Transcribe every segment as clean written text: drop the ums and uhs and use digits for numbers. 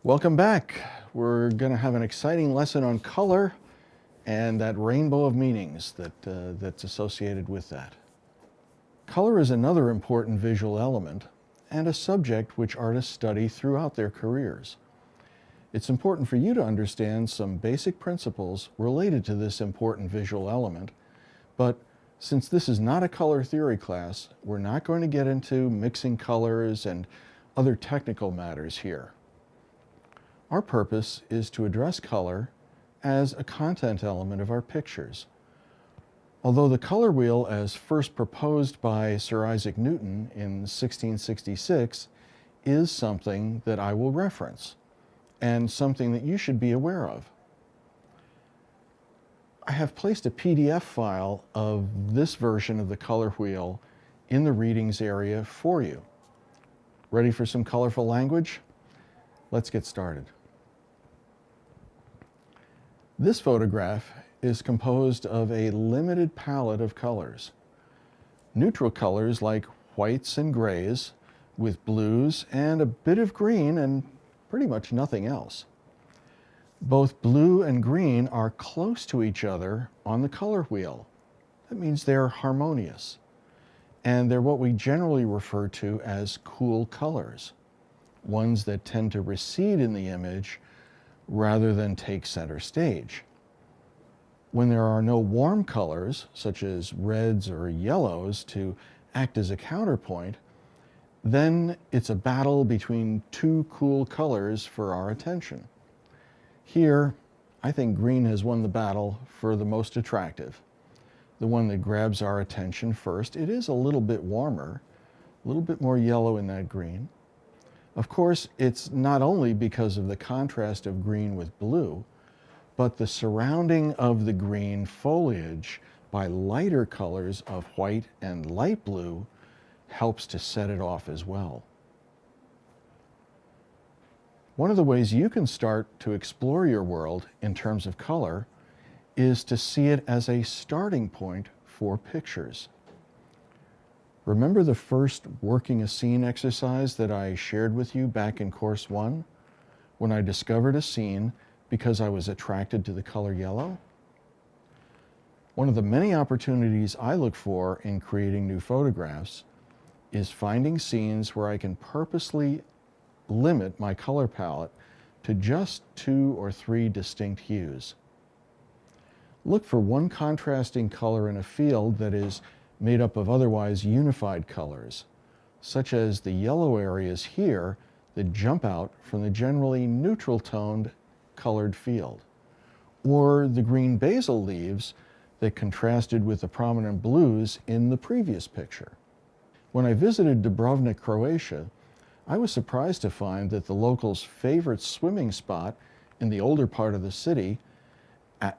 Welcome back. We're going to have an exciting lesson on color and that rainbow of meanings that's associated with that. Color is another important visual element and a subject which artists study throughout their careers. It's important for you to understand some basic principles related to this important visual element, but since this is not a color theory class, we're not going to get into mixing colors and other technical matters here. Our purpose is to address color as a content element of our pictures. Although the color wheel, as first proposed by Sir Isaac Newton in 1666, is something that I will reference and something that you should be aware of. I have placed a PDF file of this version of the color wheel in the readings area for you. Ready for some colorful language? Let's get started. This photograph is composed of a limited palette of colors. Neutral colors like whites and grays, with blues and a bit of green and pretty much nothing else. Both blue and green are close to each other on the color wheel. That means they're harmonious. And they're what we generally refer to as cool colors, ones that tend to recede in the image rather than take center stage. When there are no warm colors, such as reds or yellows, to act as a counterpoint, then it's a battle between two cool colors for our attention. Here, I think green has won the battle for the most attractive, the one that grabs our attention first. It is a little bit warmer, a little bit more yellow in that green. Of course, it's not only because of the contrast of green with blue, but the surrounding of the green foliage by lighter colors of white and light blue helps to set it off as well. One of the ways you can start to explore your world in terms of color is to see it as a starting point for pictures. Remember the first working a scene exercise that I shared with you back in Course 1, when I discovered a scene because I was attracted to the color yellow? One of the many opportunities I look for in creating new photographs is finding scenes where I can purposely limit my color palette to just 2 or 3 distinct hues. Look for one contrasting color in a field that is made up of otherwise unified colors, such as the yellow areas here that jump out from the generally neutral toned colored field, or the green basil leaves that contrasted with the prominent blues in the previous picture. When I visited Dubrovnik, Croatia, I was surprised to find that the locals' favorite swimming spot in the older part of the city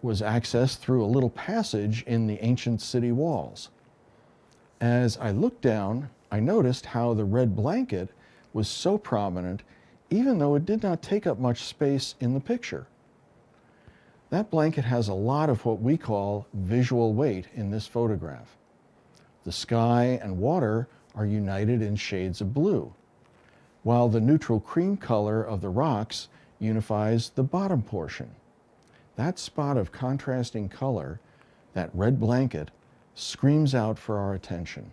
was accessed through a little passage in the ancient city walls. As I looked down, I noticed how the red blanket was so prominent even though it did not take up much space in the picture. That blanket has a lot of what we call visual weight in this photograph. The sky and water are united in shades of blue, while the neutral cream color of the rocks unifies the bottom portion. That spot of contrasting color, that red blanket, screams out for our attention.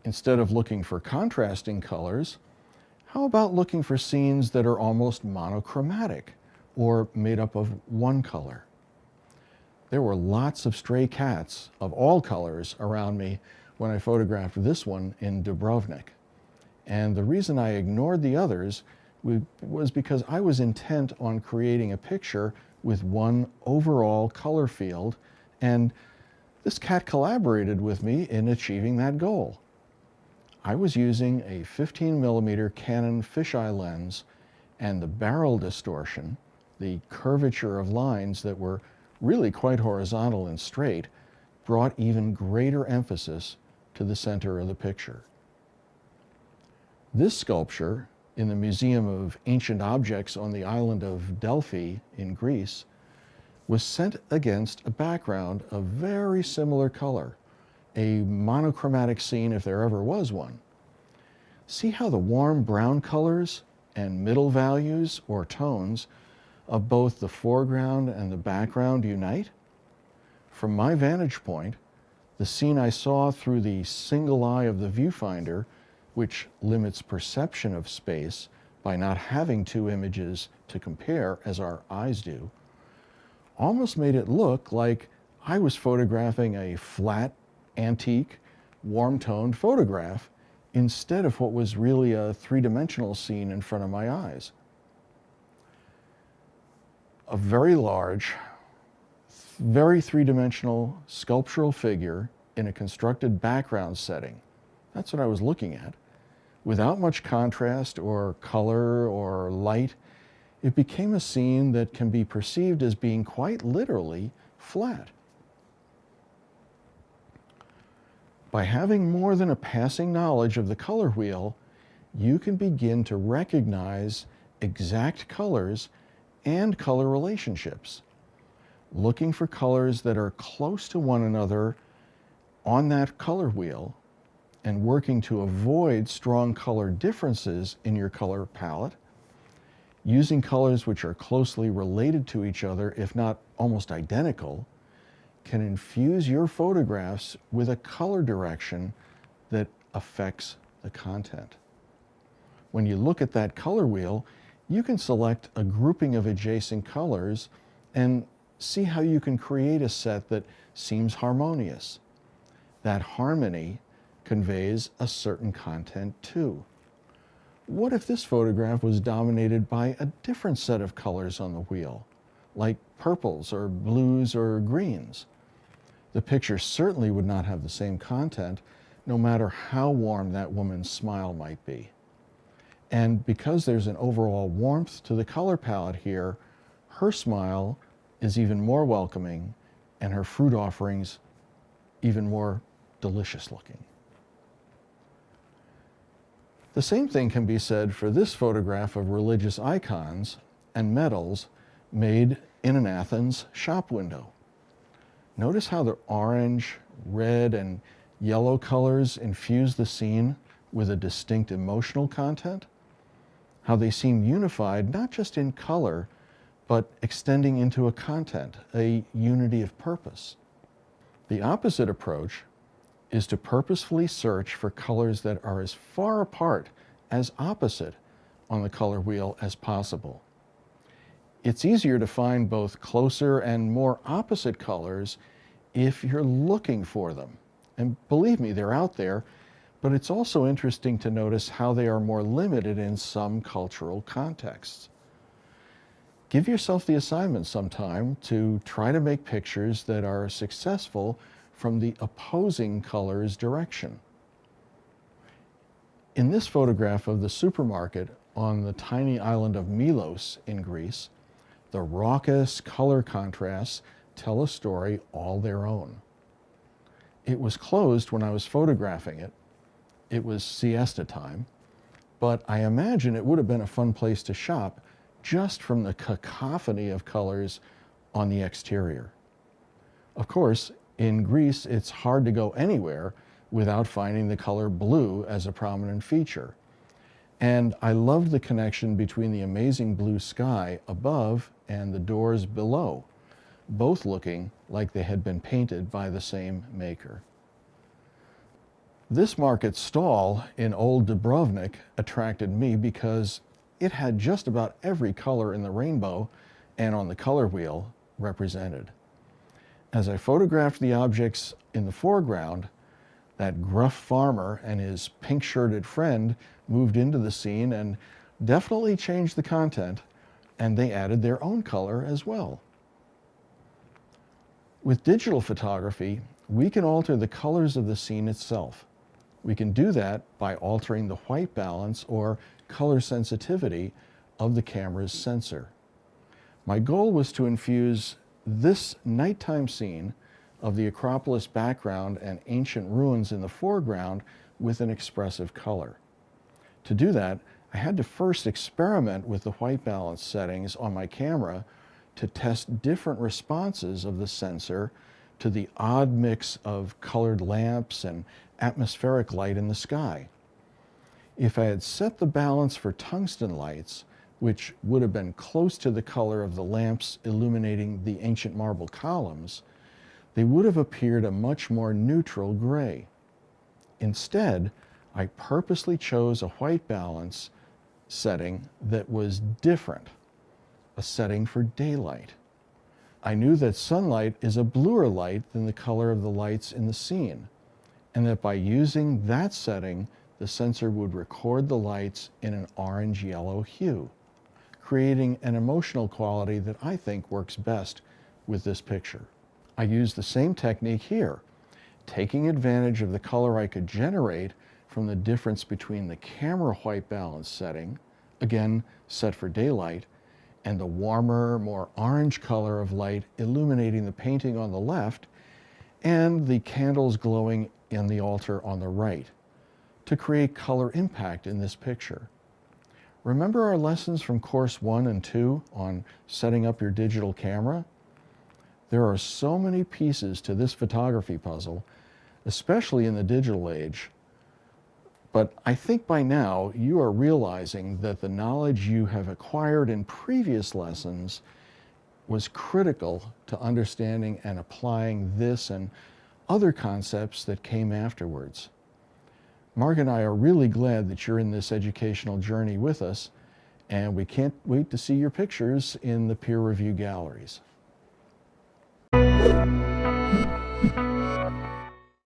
Instead of looking for contrasting colors, how about looking for scenes that are almost monochromatic or made up of one color? There were lots of stray cats of all colors around me when I photographed this one in Dubrovnik. And the reason I ignored the others was because I was intent on creating a picture with one overall color field, and this cat collaborated with me in achieving that goal. I was using a 15mm Canon fisheye lens, and the barrel distortion, the curvature of lines that were really quite horizontal and straight, brought even greater emphasis to the center of the picture. This sculpture in the Museum of Ancient Objects on the island of Delphi in Greece was set against a background of very similar color, a monochromatic scene if there ever was one. See how the warm brown colors and middle values or tones of both the foreground and the background unite? From my vantage point, the scene I saw through the single eye of the viewfinder, which limits perception of space by not having two images to compare as our eyes do, almost made it look like I was photographing a flat, antique, warm-toned photograph instead of what was really a three-dimensional scene in front of my eyes. A very large, very three-dimensional sculptural figure in a constructed background setting. That's what I was looking at. Without much contrast or color or light, it became a scene that can be perceived as being quite literally flat. By having more than a passing knowledge of the color wheel, you can begin to recognize exact colors and color relationships, looking for colors that are close to one another on that color wheel and working to avoid strong color differences in your color palette, using colors which are closely related to each other, if not almost identical, can infuse your photographs with a color direction that affects the content. When you look at that color wheel, you can select a grouping of adjacent colors and see how you can create a set that seems harmonious. That harmony conveys a certain content too. What if this photograph was dominated by a different set of colors on the wheel, like purples or blues or greens? The picture certainly would not have the same content, no matter how warm that woman's smile might be. And because there's an overall warmth to the color palette here, her smile is even more welcoming and her fruit offerings even more delicious looking. The same thing can be said for this photograph of religious icons and medals made in an Athens shop window. Notice how the orange, red, and yellow colors infuse the scene with a distinct emotional content? How they seem unified not just in color, but extending into a content, a unity of purpose. The opposite approach is to purposefully search for colors that are as far apart as opposite on the color wheel as possible. It's easier to find both closer and more opposite colors if you're looking for them. And believe me, they're out there, but it's also interesting to notice how they are more limited in some cultural contexts. Give yourself the assignment sometime to try to make pictures that are successful from the opposing color's direction. In this photograph of the supermarket on the tiny island of Milos in Greece, the raucous color contrasts tell a story all their own. It was closed when I was photographing it. It was siesta time, but I imagine it would have been a fun place to shop just from the cacophony of colors on the exterior. Of course, in Greece, it's hard to go anywhere without finding the color blue as a prominent feature. And I loved the connection between the amazing blue sky above and the doors below, both looking like they had been painted by the same maker. This market stall in Old Dubrovnik attracted me because it had just about every color in the rainbow and on the color wheel represented. As I photographed the objects in the foreground, that gruff farmer and his pink-shirted friend moved into the scene and definitely changed the content, and they added their own color as well. With digital photography, we can alter the colors of the scene itself. We can do that by altering the white balance or color sensitivity of the camera's sensor. My goal was to infuse this nighttime scene of the Acropolis background and ancient ruins in the foreground with an expressive color. To do that, I had to first experiment with the white balance settings on my camera to test different responses of the sensor to the odd mix of colored lamps and atmospheric light in the sky. If I had set the balance for tungsten lights, which would have been close to the color of the lamps illuminating the ancient marble columns, they would have appeared a much more neutral gray. Instead, I purposely chose a white balance setting that was different, a setting for daylight. I knew that sunlight is a bluer light than the color of the lights in the scene, and that by using that setting, the sensor would record the lights in an orange-yellow hue, creating an emotional quality that I think works best with this picture. I used the same technique here, taking advantage of the color I could generate from the difference between the camera white balance setting, again set for daylight, and the warmer, more orange color of light illuminating the painting on the left and the candles glowing in the altar on the right, to create color impact in this picture. Remember our lessons from Course 1 and 2 on setting up your digital camera? There are so many pieces to this photography puzzle, especially in the digital age, but I think by now you are realizing that the knowledge you have acquired in previous lessons was critical to understanding and applying this and other concepts that came afterwards. Mark and I are really glad that you're in this educational journey with us, and we can't wait to see your pictures in the peer review galleries.